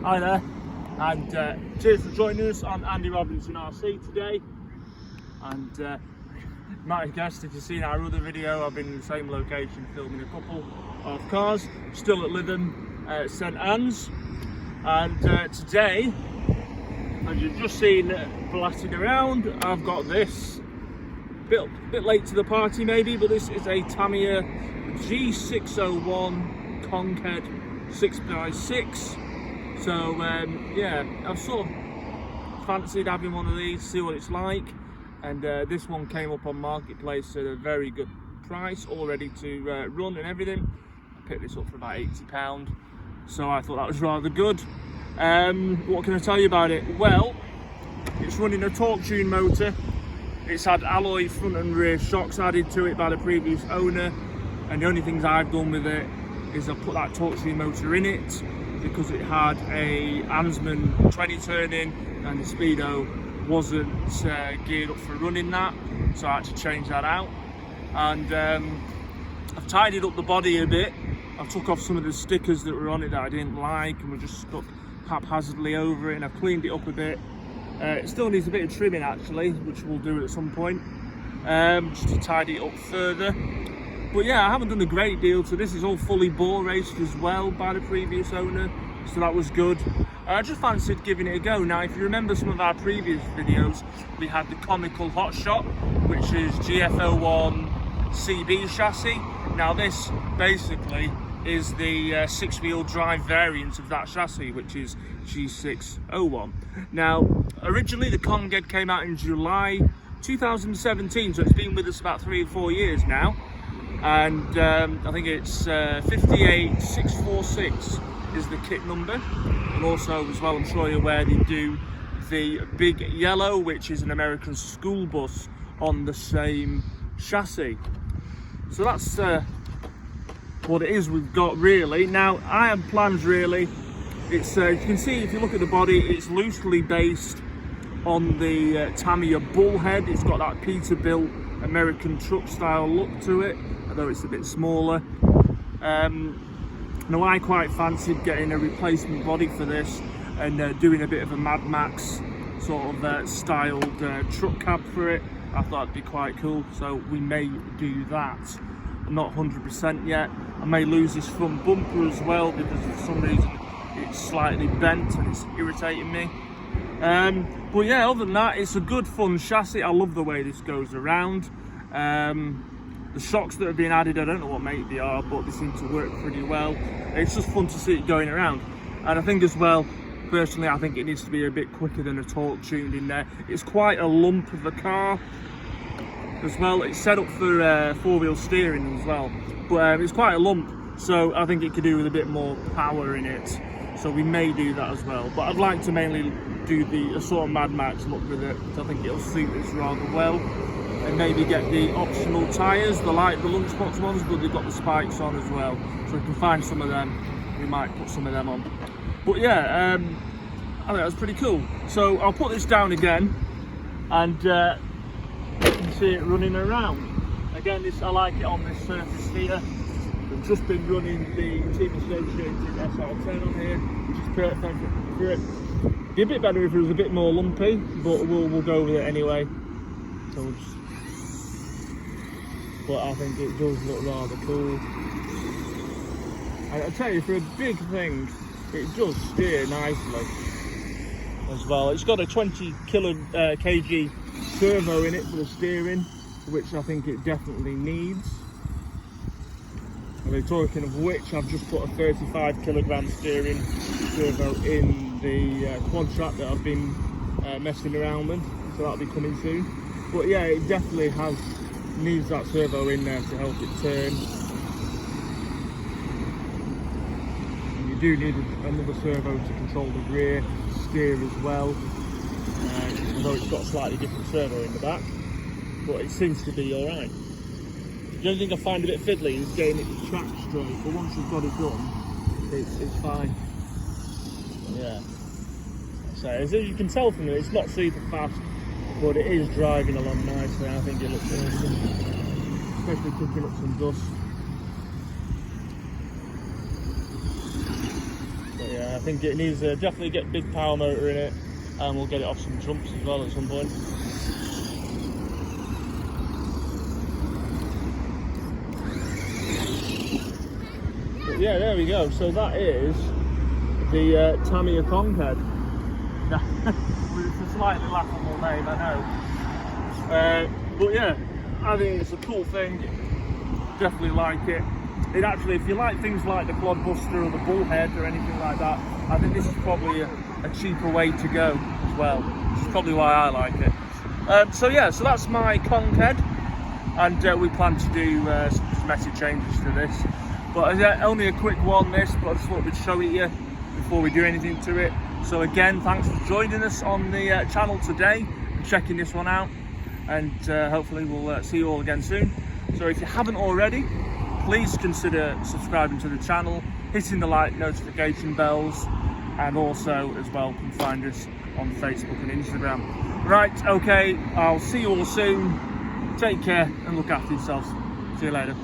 Hi there, and cheers for joining us. I'm Andy Robinson RC today, and you might have guessed if you've seen our other video, I've been in the same location filming a couple of cars, still at Lytham, St Anne's, and today, as you've just seen blasting around, I've got this, bit late to the party maybe, but this is a Tamiya G6-01 Konghead 6x6. So yeah, I've sort of fancied having one of these, see what it's like, and this one came up on Marketplace at a very good price, all ready to run and everything. I picked this up for about £80, so I thought that was rather good. What can I tell you about it? Well, it's running a torque tune motor. It's had alloy front and rear shocks added to it by the previous owner, and the only things I've done with it is I've put that torque tune motor in it because it had a Ansman 20 turning and the speedo wasn't geared up for running that, so I had to change that out. And I've tidied up the body a bit. I've took off some of the stickers that were on it that I didn't like and were just stuck haphazardly over it, and I've cleaned it up a bit. It still needs a bit of trimming actually, which we'll do at some point, just to tidy it up further. But yeah, I haven't done a great deal, so this is all fully bore raced as well by the previous owner, so that was good. I just fancied giving it a go. Now, if you remember some of our previous videos, we had the Comical hotshot, which is G6-01 CB chassis. Now this basically is the 6-wheel drive variant of that chassis, which is G6-01. Now, originally the Konghead came out in July 2017, so it's been with us about 3 or 4 years now. And I think it's 58646 is the kit number, and also as well, I'm sure you're aware, they do the big yellow, which is an American school bus on the same chassis. So that's what it is we've got really. Now I have plans really. It's you can see if you look at the body, it's loosely based on the Tamiya bullhead. It's got that Peterbilt American truck style look to it, although it's a bit smaller. Now I quite fancied getting a replacement body for this and doing a bit of a Mad Max sort of styled truck cab for it. I thought it'd be quite cool, so we may do that. I'm not 100% yet. I may lose this front bumper as well because for some reason it's slightly bent and it's irritating me. But yeah, other than that, it's a good fun chassis. I love the way this goes around. The shocks that have been added, I don't know what make they are, but they seem to work pretty well. It's just fun to see it going around. And I think as well, personally, I think it needs to be a bit quicker than a torque tuned in there. It's quite a lump of a car as well. It's set up for 4-wheel steering as well, but it's quite a lump, so I think it could do with a bit more power in it. So we may do that as well, but I'd like to mainly do the sort of Mad Max look with it. I think it'll suit this rather well, and maybe get the optional tyres, the lunchbox ones, but they've got the spikes on as well, so we can find some of them. We might put some of them on. But yeah, I think that's pretty cool. So I'll put this down again, and you can see it running around. Again, I like it on this surface here. We've just been running the team associated SR10 on here, which is perfect for it. It'd be a bit better if it was a bit more lumpy, but we'll go with it anyway. So we'll just, but I think it does look rather cool. And I tell you, for a big thing, it does steer nicely as well. It's got a 20 kg servo in it for the steering, which I think it definitely needs. And talking of which, I've just put a 35 kilogram steering servo in the quad track that I've been messing around with, so that'll be coming soon. But yeah, it definitely needs that servo in there to help it turn. And you do need another servo to control the rear steer as well, although it's got a slightly different servo in the back, but it seems to be alright. The only thing I find a bit fiddly is getting it to track straight, but once you've got it done, it's fine. Yeah. So as you can tell from it, it's not super fast, but it is driving along nicely. I think it looks awesome, especially kicking up some dust. But yeah, think it needs to definitely get a big power motor in it, and we'll get it off some jumps as well at some point. But yeah, there we go. So that is the Tamiya Konghead. It's a slightly laughable name, I know. But yeah, I think it's a cool thing. Definitely like it. It actually, if you like things like the Clodbuster or the Bullhead or anything like that, I think this is probably a cheaper way to go as well. Which is probably why I like it. So yeah, so that's my Konghead, and we plan to do some cosmetic changes to this. But only a quick one this, but I just thought we'd show it you before we do anything to it. So again, thanks for joining us on the channel today and checking this one out, and hopefully we'll see you all again soon. So if you haven't already, please consider subscribing to the channel, hitting the like notification bells, and also as well can find us on Facebook and Instagram. Right, okay, I'll see you all soon. Take care and look after yourselves. See you later.